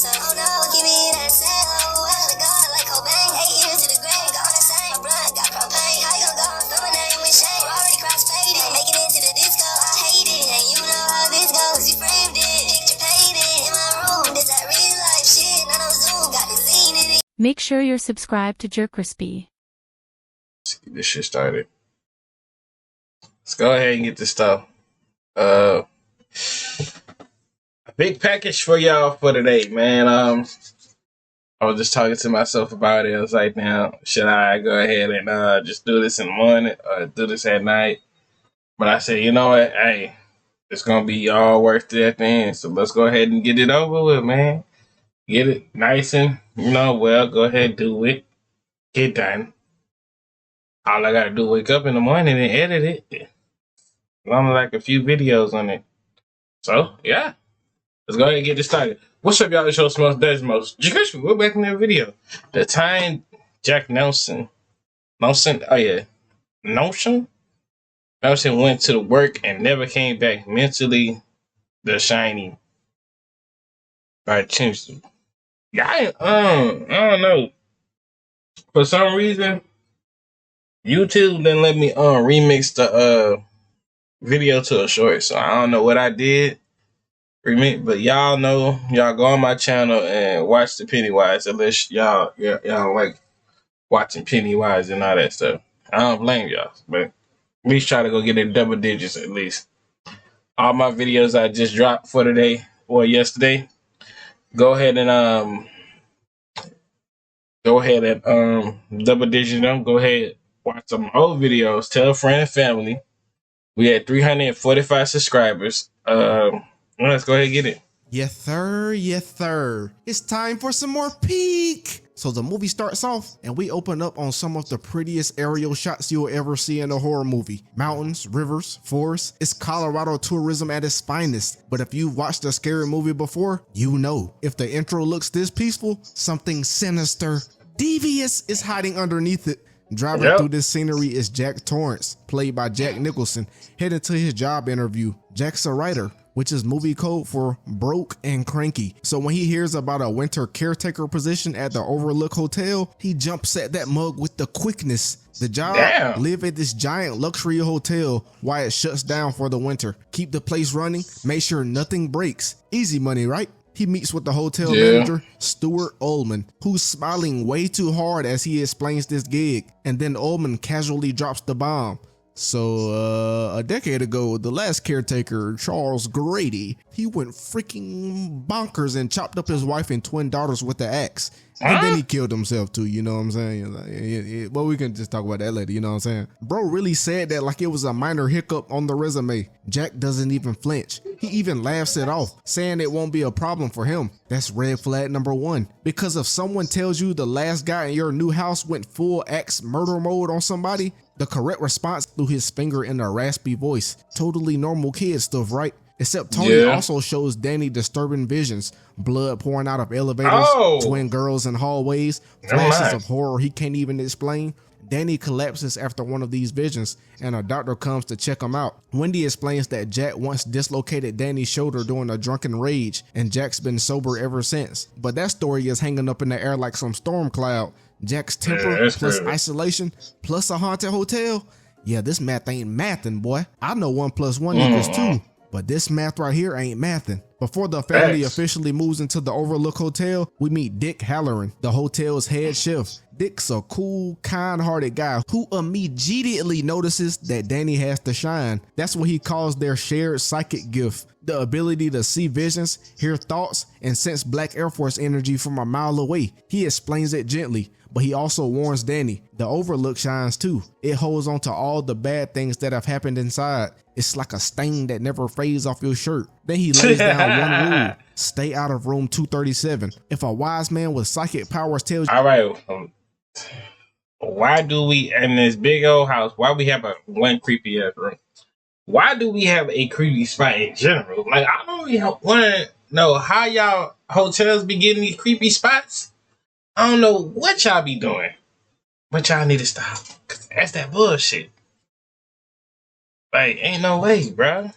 myself. Oh no, give me that cell. Oh, I gotta go like Cobain. 8 years to the grave, gone insane. My blood got propane. How you gon' go and throw my name with shame? Already cross-faded, making it to the disco. I hate it, and you know how this goes. You framed it, picture painted in my room. This that real life shit, none of Zoom, got the scene in it. Make sure you're subscribed to JerCrispy. Let's get this shit started. Let's go ahead and get this stuff. A big package for y'all for today, man. I was just talking to myself about it. I was like, now, should I go ahead and just do this in the morning or do this at night? But I said, you know what? Hey, it's gonna be all worth it at the end. So let's go ahead and get it over with, man. Get it nice and, well, go ahead and do it. Get done. All I gotta do is wake up in the morning and edit it. Only like a few videos on it. So, yeah. Let's go ahead and get this started. What's up, y'all? It's your most JerCrispy. We're back in the video. The time Jack Nicholson. Oh, yeah. Nicholson went to work and never came back mentally. The Shining. By Nicholson. Yeah, I don't know. For some reason, YouTube didn't let me remix the video to a short, so I don't know what I did. But y'all know, y'all go on my channel and watch the Pennywise, unless y'all like watching Pennywise and all that stuff. I don't blame y'all, but at least try to go get in double digits at least. All my videos I just dropped for today or yesterday, go ahead and double digit them. Go ahead, watch some old videos, tell a friend and family. We had 345 subscribers. Let's go ahead and get it. Yes, sir. Yes, sir. It's time for some more peek. So the movie starts off and we open up on some of the prettiest aerial shots you'll ever see in a horror movie. Mountains, rivers, forests. It's Colorado tourism at its finest. But if you've watched a scary movie before, you know. If the intro looks this peaceful, something sinister, devious is hiding underneath it. Driving through this scenery is Jack Torrance, played by Jack Nicholson, heading to his job interview. Jack's a writer, which is movie code for broke and cranky. So when he hears about a winter caretaker position at the Overlook Hotel, he jumps at that mug with the quickness. The job, live at this giant luxury hotel while it shuts down for the winter. Keep the place running, make sure nothing breaks. Easy money, right? He meets with the hotel manager, Stuart Ullman, who's smiling way too hard as he explains this gig. And then Ullman casually drops the bomb. So, a decade ago, the last caretaker, Charles Grady, he went freaking bonkers and chopped up his wife and twin daughters with the axe. And then he killed himself too, you know what I'm saying? But we can just talk about that later, you know what I'm saying? Bro really said that like it was a minor hiccup on the resume. Jack doesn't even flinch. He even laughs it off, saying it won't be a problem for him. That's red flag number 1. Because if someone tells you the last guy in your new house went full axe murder mode on somebody, the correct response through his finger in a raspy voice. Totally normal kid stuff, right? Except Tony also shows Danny disturbing visions, blood pouring out of elevators, twin girls in hallways, flashes of horror he can't even explain. Danny collapses after one of these visions and a doctor comes to check him out. Wendy explains that Jack once dislocated Danny's shoulder during a drunken rage and Jack's been sober ever since. But that story is hanging up in the air like some storm cloud. Jack's temper plus isolation plus a haunted hotel. Yeah, this math ain't mathin', boy. I know 1 + 1 equals 2. But this math right here ain't mathin'. Before the family officially moves into the Overlook Hotel, we meet Dick Halloran, the hotel's head chef. Dick's a cool, kind-hearted guy who immediately notices that Danny has to shine. That's what he calls their shared psychic gift. The ability to see visions, hear thoughts, and sense Black Air Force energy from a mile away. He explains it gently, but he also warns Danny, the Overlook shines too. It holds on to all the bad things that have happened inside. It's like a stain that never fades off your shirt. Then he lays down one rule: stay out of room 237. If a wise man with psychic powers tells you— all right, why do we, in this big old house, why we have one creepy ass room? Why do we have a creepy spot in general? Like, I don't really want to know how y'all hotels be getting these creepy spots. I don't know what y'all be doing, but y'all need to stop, because that's that bullshit. Like, ain't no way, bro.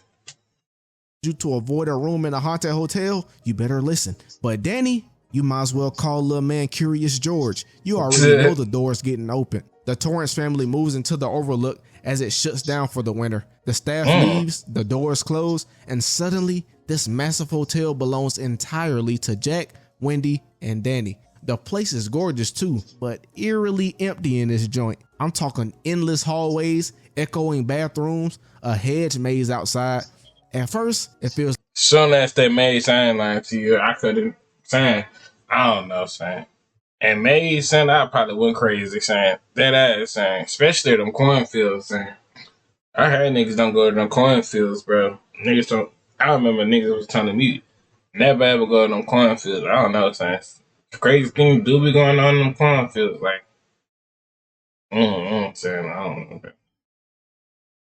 You to avoid a room in a haunted hotel, you better listen. But Danny You might as well call little man Curious George. You already know the door's getting open. The Torrance family moves into the Overlook as it shuts down for the winter. The staff leaves, the doors close, and suddenly this massive hotel belongs entirely to Jack, Wendy, and Danny. The place is gorgeous too, but eerily empty in this joint. I'm talking endless hallways, echoing bathrooms, a hedge maze outside. At first, it feels Soon as they made sign line to you, I couldn't saying, I don't know, saying. And made saying I probably went crazy saying that ass saying, especially them cornfields saying. I heard niggas don't go to them cornfields, bro. Niggas don't. I remember niggas was telling me never ever go to them cornfields. I don't know, saying crazy things do be going on in them cornfields, like. Saying I don't know.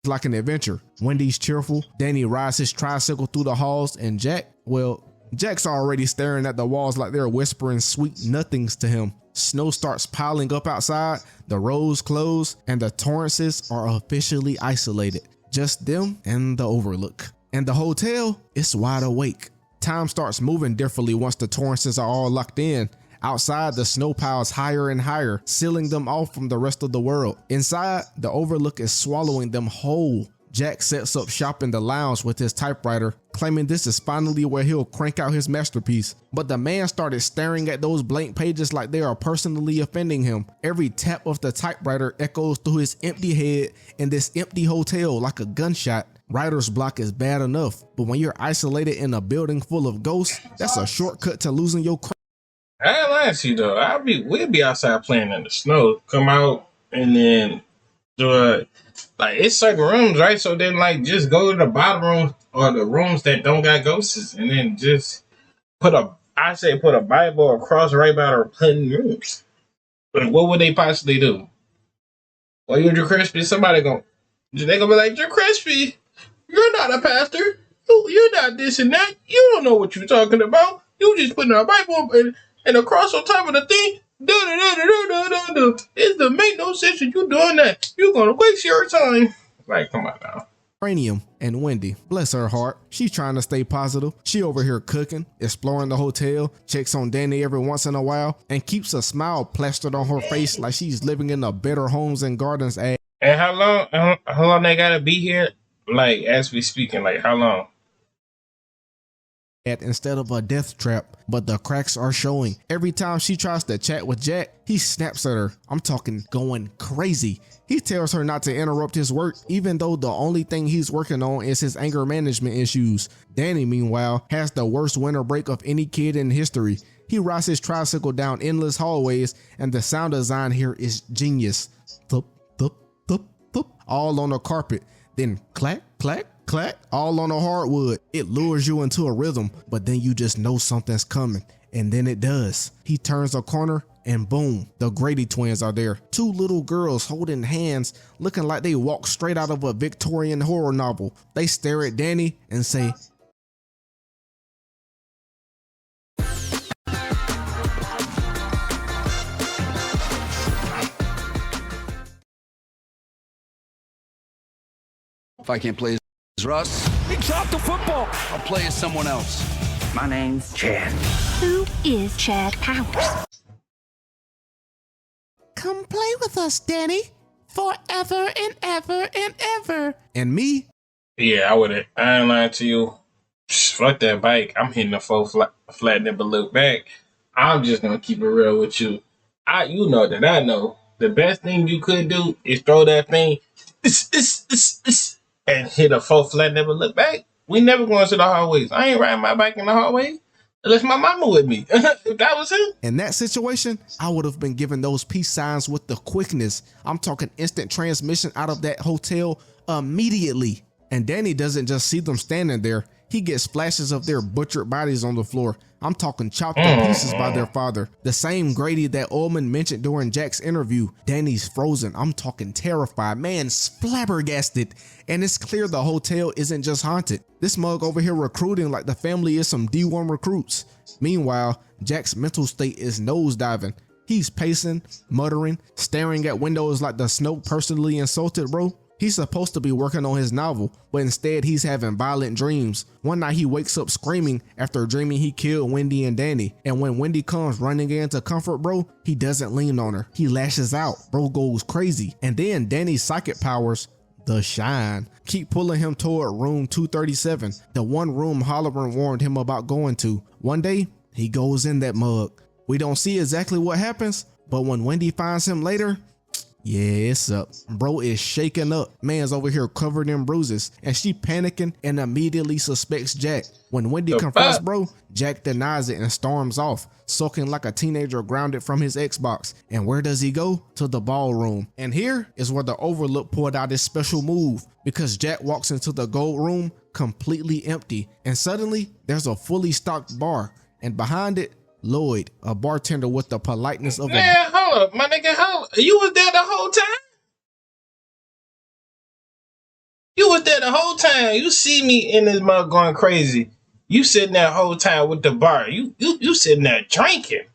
like an adventure. Wendy's cheerful. Danny rides his tricycle through the halls, and Jack's already staring at the walls like they're whispering sweet nothings to him. Snow starts piling up outside, the roads close, and the Torrances are officially isolated. Just them and the Overlook. And the hotel is wide awake. Time starts moving differently once the Torrances are all locked in. Outside, the snow piles higher and higher, sealing them off from the rest of the world. Inside, the Overlook is swallowing them whole. Jack sets up shop in the lounge with his typewriter, claiming this is finally where he'll crank out his masterpiece. But the man started staring at those blank pages like they are personally offending him. Every tap of the typewriter echoes through his empty head in this empty hotel like a gunshot. Writer's block is bad enough, but when you're isolated in a building full of ghosts, that's a shortcut to losing your I ain't lying to you though. We'll be outside playing in the snow. Come out and then do it. Like it's certain rooms, right? So then like just go to the bottom room or the rooms that don't got ghosts and then just put a Bible or cross right by the plenty rooms. But what would they possibly do? Well, you're JerCrispy, they gonna be like, JerCrispy, you're not a pastor. You're not this and that. You don't know what you're talking about. You just putting a Bible and a cross on top of the thing. It doesn't make no sense that you doing that. You're gonna waste your time. Like, come on now. cranium. And Wendy, bless her heart, she's trying to stay positive. She over here cooking, exploring the hotel, checks on Danny every once in a while, and keeps a smile plastered on her face like she's living in a Better Homes and Gardens ad. And how long they gotta be here? Like, as we speaking, like how long? Instead of a death trap, but the cracks are showing. Every time she tries to chat with Jack, he snaps at her. I'm talking going crazy. He tells her not to interrupt his work, even though the only thing he's working on is his anger management issues. Danny, meanwhile, has the worst winter break of any kid in history. He rides his tricycle down endless hallways, and the sound design here is genius. Thup, thup, thup, thup, all on the carpet. Then clack, clack, clack, all on the hardwood. It lures you into a rhythm, but then you just know something's coming. And then it does. He turns a corner and boom, the Grady twins are there. Two little girls holding hands, looking like they walked straight out of a Victorian horror novel. They stare at Danny and say, If I can't play as Russ, he dropped the football. I'll play as someone else. My name's Chad. Who is Chad Powers? come play with us, Danny, forever and ever and ever. And me? Yeah, I ain't lying to you. Fuck that bike. I'm hitting the full flat never look back. I'm just gonna keep it real with you. You know that I know the best thing you could do is throw that thing and hit a full flat never look back. We never going to the hallways. I ain't riding my bike in the hallway unless my mama with me. If that was him. In that situation, I would have been given those peace signs with the quickness. I'm talking instant transmission out of that hotel immediately. And Danny doesn't just see them standing there. He gets flashes of their butchered bodies on the floor. I'm talking chopped to pieces by their father. The same Grady that Ullman mentioned during Jack's interview. Danny's frozen. I'm talking terrified. Man, flabbergasted. And it's clear the hotel isn't just haunted. This mug over here recruiting like the family is some D1 recruits. Meanwhile, Jack's mental state is nosediving. He's pacing, muttering, staring at windows like the Snow personally insulted, bro. He's supposed to be working on his novel, but instead he's having violent dreams. One night he wakes up screaming after dreaming he killed Wendy and Danny. And when Wendy comes running in to comfort bro, he doesn't lean on her. He lashes out. Bro goes crazy. And then Danny's psychic powers, the shine, keep pulling him toward room 237, the one room Holloran warned him about going to. One day, he goes in that mug. We don't see exactly what happens, but when Wendy finds him later, yeah, it's up. Bro is shaking up. Man's over here covered in bruises, and she panicking and immediately suspects Jack. When Wendy confronts bro, Jack denies it and storms off, sulking like a teenager grounded from his Xbox. And where does he go? To the ballroom. And here is where the Overlook pulled out his special move, because Jack walks into the gold room completely empty, and suddenly there's a fully stocked bar, and behind it, Lloyd, a bartender with the politeness of Man, hold up, my nigga. You was there the whole time? You was there the whole time. You see me in this mug going crazy. You sitting there the whole time with the bar. You sitting there drinking.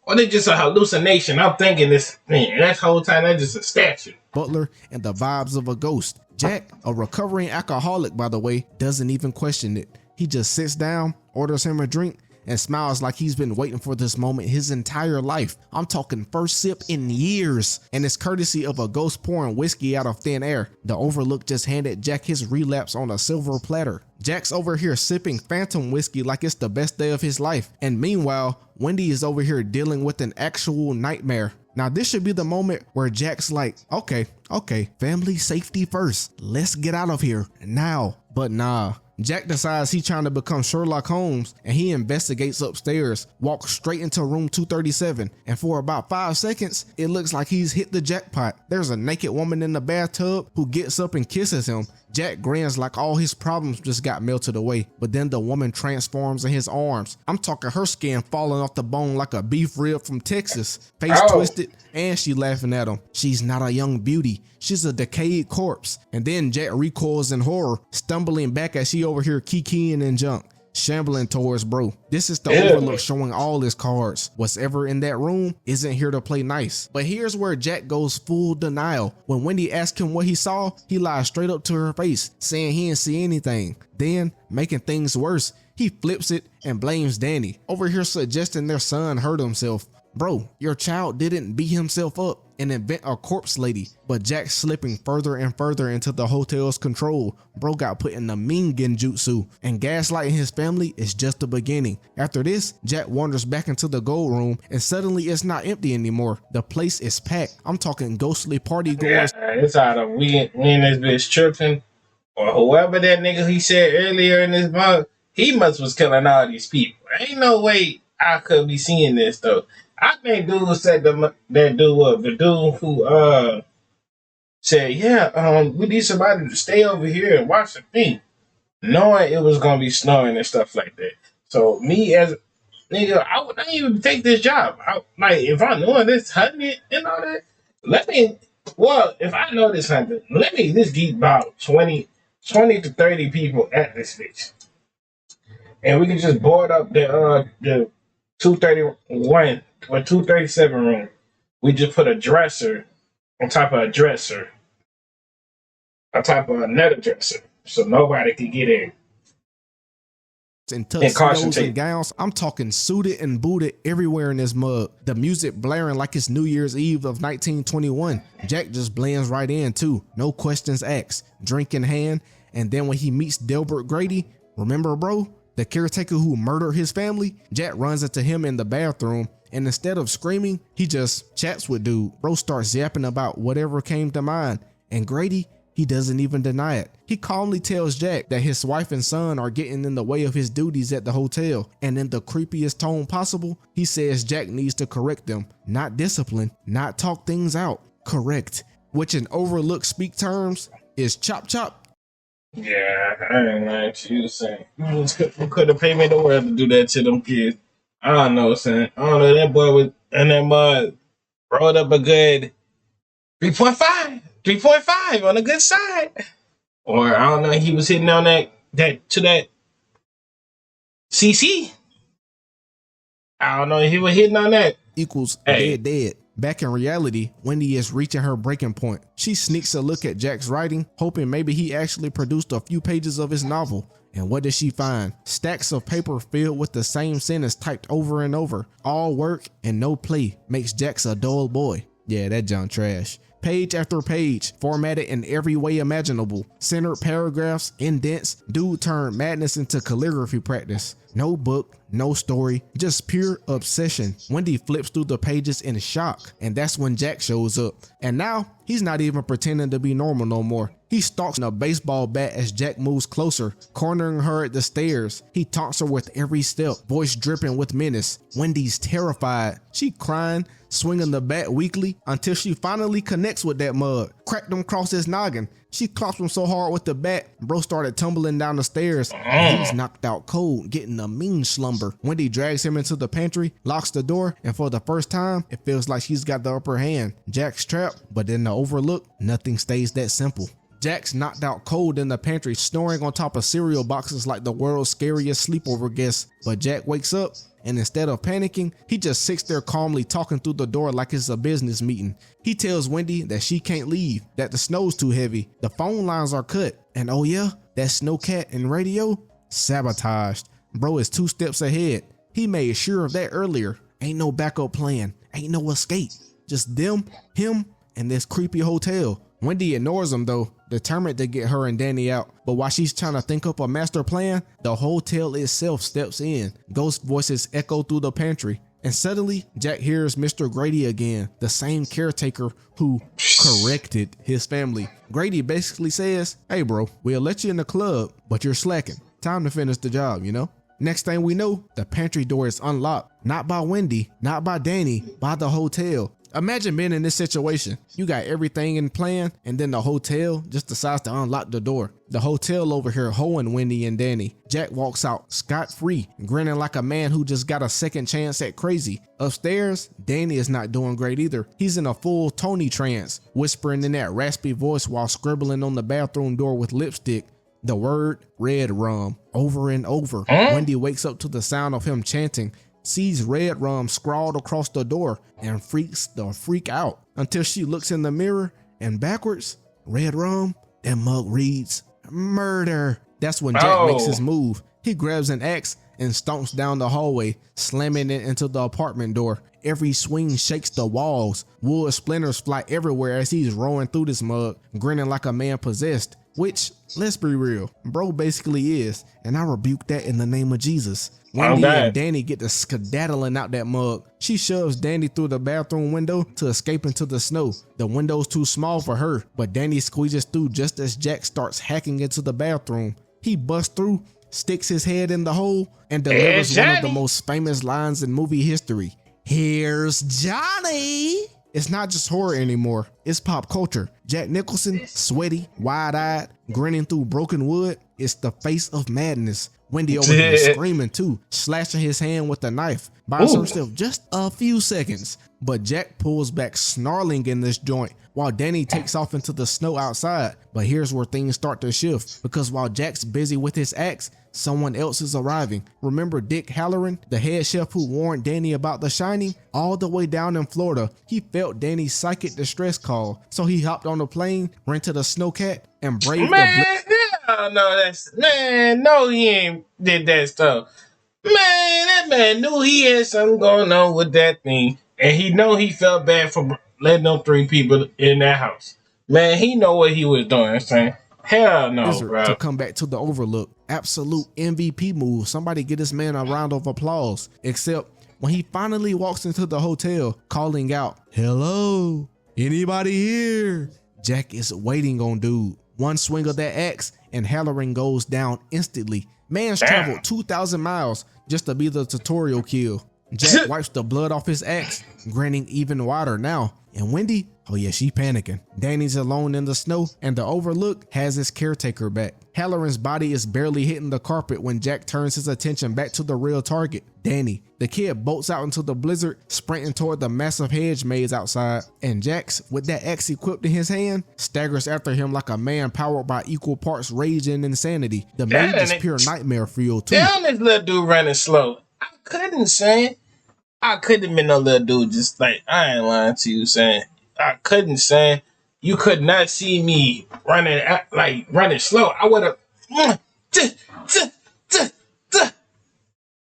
Or they just a hallucination? I'm thinking this, man, that whole time that's just a statue. Butler and the vibes of a ghost. Jack, a recovering alcoholic by the way, doesn't even question it. He just sits down, orders him a drink, and smiles like he's been waiting for this moment his entire life. I'm talking first sip in years, and it's courtesy of a ghost pouring whiskey out of thin air. The Overlook just handed Jack his relapse on a silver platter. Jack's over here sipping phantom whiskey like it's the best day of his life, and meanwhile, Wendy is over here dealing with an actual nightmare. Now this should be the moment where Jack's like, okay, family safety first. Let's get out of here now. But nah. Jack decides he's trying to become Sherlock Holmes, and he investigates upstairs, walks straight into room 237, and for about 5 seconds, it looks like he's hit the jackpot. There's a naked woman in the bathtub who gets up and kisses him. Jack grins like all his problems just got melted away, but then the woman transforms in his arms. I'm talking her skin falling off the bone like a beef rib from Texas, face twisted, and she laughing at him. She's not a young beauty, she's a decayed corpse. And then Jack recoils in horror, stumbling back as she over here kikiing and junk, shambling towards bro. This is the Overlook showing all his cards. What's ever in that room isn't here to play nice. But here's where Jack goes full denial. When Wendy asks him what he saw, he lies straight up to her face, saying he didn't see anything. Then, making things worse, he flips it and blames Danny, over here suggesting their son hurt himself. Bro, your child didn't beat himself up and invent a corpse lady, but Jack's slipping further and further into the hotel's control. Bro got put in the mean genjutsu, and gaslighting his family is just the beginning. After this, Jack wanders back into the gold room, and suddenly it's not empty anymore. The place is packed. I'm talking ghostly party goers. Yeah, it's either we in this bitch tripping, or whoever that nigga he said earlier in this mug, he must was killing all these people. Ain't no way I could be seeing this though. I think dude said that dude was the dude who said, yeah, we need somebody to stay over here and watch the thing, knowing it was gonna be snowing and stuff like that. So me as nigga, I would not even take this job. Like if I know this hunting and all that, if I know this hunting, let me at least get about 20 to 30 people at this bitch. And we can just board up the 231 or 237 room. We just put a dresser on top of a dresser, on top of another dresser, so nobody could get in. In tuxedos and gowns, I'm talking suited and booted everywhere in this mug. The music blaring like it's New Year's Eve of 1921. Jack just blends right in too, no questions asked, drink in hand. And then when he meets Delbert Grady, remember bro, the caretaker who murdered his family, Jack runs into him in the bathroom, and instead of screaming, he just chats with dude. Bro starts yapping about whatever came to mind, and Grady, he doesn't even deny it. He calmly tells Jack that his wife and son are getting in the way of his duties at the hotel, and in the creepiest tone possible, he says Jack needs to correct them, not discipline, not talk things out, correct, which in Overlook speak terms is chop chop. Yeah, I ain't lying to you, saying you could have paid me the world to do that to them kids. I don't know, son. I don't know, that boy was in that mud, rolled up a good 3.5 on the good side. Or I don't know, he was hitting on that CC. I don't know, he was hitting on that. Equals hey. dead. Back in reality, Wendy is reaching her breaking point. She sneaks a look at Jack's writing, hoping maybe he actually produced a few pages of his novel. And what does she find? Stacks of paper filled with the same sentence typed over and over. All work and no play makes Jack a dull boy. Yeah, that junk trash. Page after page, formatted in every way imaginable. Centered paragraphs, indents. Dude turned madness into calligraphy practice. No book, no story, just pure obsession. Wendy flips through the pages in shock, and that's when Jack shows up. And now, he's not even pretending to be normal no more. He stalks a baseball bat as Jack moves closer, cornering her at the stairs. He taunts her with every step, voice dripping with menace. Wendy's terrified. She crying, swinging the bat weakly until she finally connects with that mug. Cracked him across his noggin. She clops him so hard with the bat, bro started tumbling down the stairs. He's knocked out cold, getting a mean slumber. Wendy drags him into the pantry, locks the door, and for the first time, it feels like she's got the upper hand. Jack's trapped, but in the overlook, nothing stays that simple. Jack's knocked out cold in the pantry, snoring on top of cereal boxes like the world's scariest sleepover guest. But Jack wakes up, and instead of panicking, he just sits there calmly talking through the door like it's a business meeting. He tells Wendy that she can't leave, that the snow's too heavy, the phone lines are cut, and oh yeah, that snowcat and radio? Sabotaged. Bro is 2 steps ahead. He made sure of that earlier. Ain't no backup plan, ain't no escape. Just them, him, and this creepy hotel. Wendy ignores him though, determined to get her and Danny out. But while she's trying to think up a master plan, the hotel itself steps in. Ghost voices echo through the pantry. And suddenly, Jack hears Mr. Grady again, the same caretaker who corrected his family. Grady basically says, hey bro, we'll let you in the club, but you're slacking. Time to finish the job, you know? Next thing we know, the pantry door is unlocked. Not by Wendy, not by Danny, by the hotel. Imagine being in this situation. You got everything in plan, and then the hotel just decides to unlock the door. The hotel over here hoeing Wendy and Danny. Jack walks out scot-free, grinning like a man who just got a second chance at crazy. Upstairs, Danny is not doing great either. He's in a full Tony trance, whispering in that raspy voice while scribbling on the bathroom door with lipstick. The word red rum over and over. Wendy wakes up to the sound of him chanting, sees red rum scrawled across the door, and freaks the freak out until she looks in the mirror and backwards, red rum, that mug reads murder. That's when Jack makes his move. He grabs an axe and stomps down the hallway, slamming it into the apartment door. Every swing shakes the walls. Wood splinters fly everywhere as he's rowing through this mug, grinning like a man possessed. Which, let's be real, bro basically is, and I rebuke that in the name of Jesus. Wendy and Danny get to skedaddling out that mug. She shoves Danny through the bathroom window to escape into the snow. The window's too small for her, but Danny squeezes through just as Jack starts hacking into the bathroom. He busts through, sticks his head in the hole, and delivers one of the most famous lines in movie history. Here's Johnny. It's not just horror anymore, it's pop culture. Jack Nicholson, sweaty, wide-eyed, grinning through broken wood, is the face of madness. Wendy over here screaming too, slashing his hand with a knife, buys herself just a few seconds. But Jack pulls back snarling in this joint while Danny takes off into the snow outside. But here's where things start to shift, because while Jack's busy with his axe, someone else is arriving. Remember Dick Halloran, the head chef who warned Danny about The Shining? All the way down in Florida, he felt Danny's psychic distress call. So he hopped on the plane, rented a snowcat, and braved no, he ain't did that stuff. Man, that man knew he had something going on with that thing. And he know he felt bad for letting them 3 people in that house. Man, he know what he was doing. I'm saying, hell no, bro. To come back to the Overlook, absolute MVP move. Somebody get this man a round of applause. Except when he finally walks into the hotel, calling out, hello, anybody here? Jack is waiting on dude. One swing of that axe and Halloran goes down instantly. Man's traveled 2,000 miles just to be the tutorial kill. Jack wipes the blood off his axe, grinning even wider now. And Wendy, oh yeah, she panicking. Danny's alone in the snow, and the Overlook has his caretaker back. Halloran's body is barely hitting the carpet when Jack turns his attention back to the real target, Danny. The kid bolts out into the blizzard, sprinting toward the massive hedge maze outside. And Jax, with that axe equipped in his hand, staggers after him like a man powered by equal parts rage and insanity. The maze is pure nightmare fuel too. Damn, this little dude running slow. I couldn't say. I couldn't have been no little dude. Just like I ain't lying to you, saying I couldn't, saying you could not see me running slow. I would have.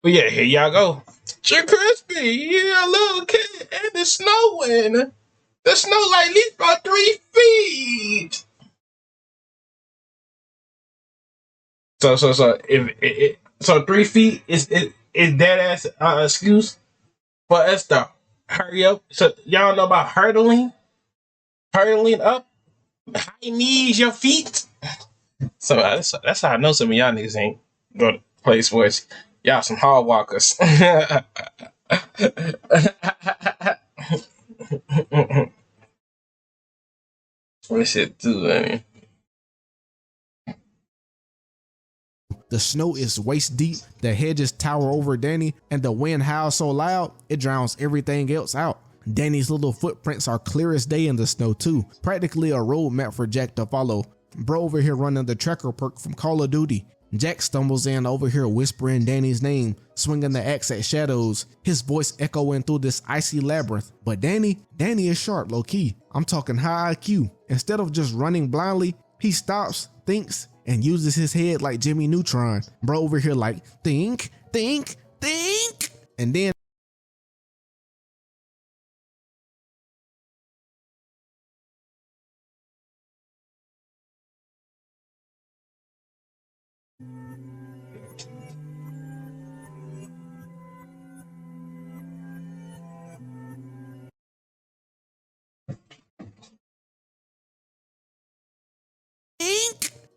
But yeah, here y'all go. JerCrispy, yeah, little kid, and it's snowing. The snow like at least about 3 feet. So if 3 feet is that ass excuse for us to hurry up. So y'all know about hurdling up, high knees, your feet. So that's how I know some of y'all niggas ain't gonna play sports. Y'all some hard walkers. What shit too, honey. The snow is waist deep, the hedges tower over Danny, and the wind howls so loud, it drowns everything else out. Danny's little footprints are clear as day in the snow too, practically a road map for Jack to follow. Bro over here running the tracker perk from Call of Duty. Jack stumbles in over here whispering Danny's name, swinging the axe at shadows, his voice echoing through this icy labyrinth. But Danny is sharp, low key. I'm talking high IQ. Instead of just running blindly, he stops, thinks, and uses his head like Jimmy Neutron. Bro over here like, think.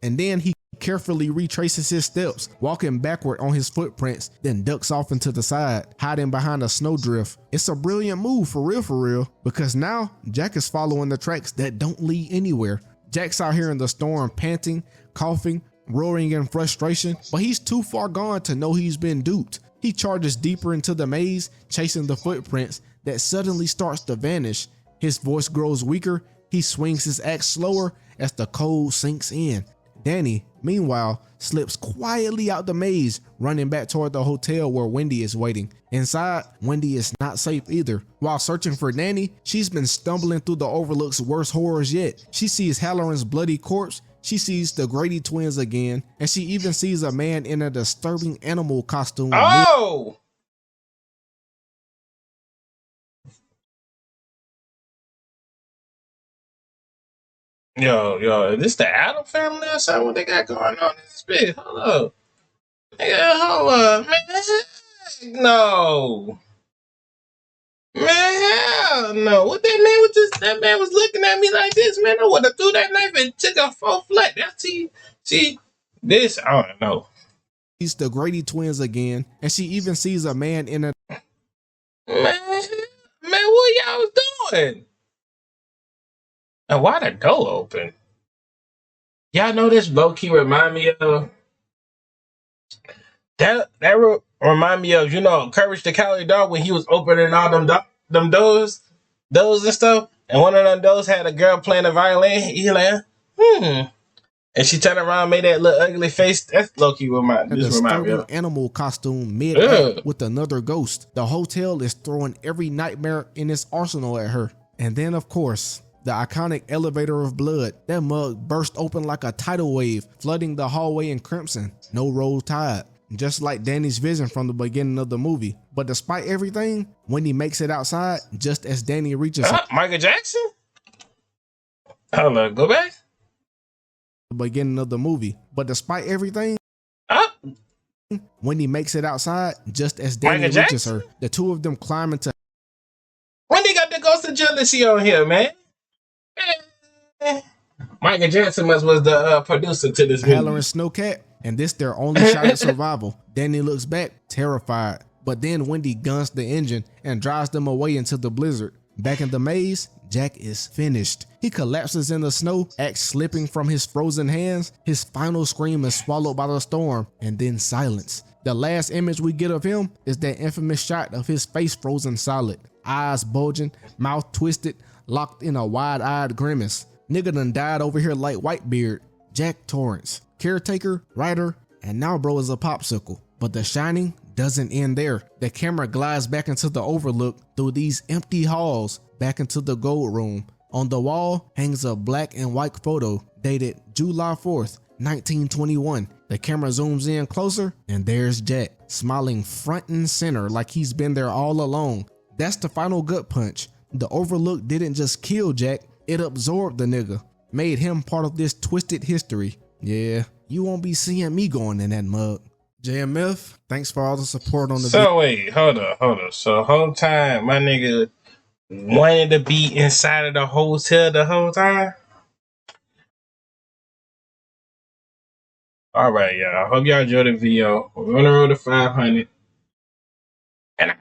And then he carefully retraces his steps, walking backward on his footprints, then ducks off into the side, hiding behind a snowdrift. It's a brilliant move for real, because now Jack is following the tracks that don't lead anywhere. Jack's out here in the storm, panting, coughing, roaring in frustration, but he's too far gone to know he's been duped. He charges deeper into the maze, chasing the footprints that suddenly starts to vanish. His voice grows weaker, he swings his axe slower as the cold sinks in. Danny, meanwhile, slips quietly out the maze, running back toward the hotel where Wendy is waiting. Inside, Wendy is not safe either. While searching for Danny, she's been stumbling through the Overlook's worst horrors yet. She sees Halloran's bloody corpse, she sees the Grady twins again, and she even sees a man in a disturbing animal costume. Oh! Yo, is this the Adam family or something? What they got going on in this bitch? Hold up. Hold up, man. No. Man, hell no. What that man was that man was looking at me like this, man. I would have threw that knife and took a full flat. That's see, this, I don't know. Sees the Grady twins again, and she even sees a man in a Man, what y'all was doing? And why the door open? Y'all know this low-key remind me of that remind me of, Courage the Cowardly Dog when he was opening all them doors and stuff. And one of them doors had a girl playing the violin. He like, and she turned around, made that little ugly face. That's low-key remind me of animal costume mid-act with another ghost. The hotel is throwing every nightmare in its arsenal at her. And then, of course, the iconic elevator of blood. That mug burst open like a tidal wave, flooding the hallway in crimson. No Roll Tide. Just like Danny's vision from the beginning of the movie. But despite everything, Wendy makes it outside just as Danny reaches Michael Jackson? Hold on, go back. The beginning of the movie. But despite everything, Wendy makes it outside just as Danny reaches her. The two of them climb into. Wendy got the ghost of jealousy on here, man. Michael Jackson was the producer to this movie. Halloran Snowcat, and this their only shot at survival. Danny looks back, terrified, but then Wendy guns the engine and drives them away into the blizzard. Back in the maze, Jack is finished. He collapses in the snow, axe slipping from his frozen hands. His final scream is swallowed by the storm, and then silence. The last image we get of him is that infamous shot of his face frozen solid, eyes bulging, mouth twisted, locked in a wide-eyed grimace. Nigga done died over here like Whitebeard. Jack Torrance, caretaker, writer, and now bro is a popsicle. But The Shining doesn't end there. The camera glides back into the overlook through these empty halls back into the gold room. On the wall hangs a black and white photo dated July 4th, 1921. The camera zooms in closer and there's Jack, smiling front and center like he's been there all along. That's the final gut punch. The overlook didn't just kill Jack, it absorbed the nigga, made him part of this twisted history. Yeah, you won't be seeing me going in that mug. JMF, thanks for all the support on the video. So wait, hold up. So the whole time my nigga wanted to be inside of the hotel the whole time? Alright, y'all. I hope y'all enjoyed the video. We're on the road to 500. And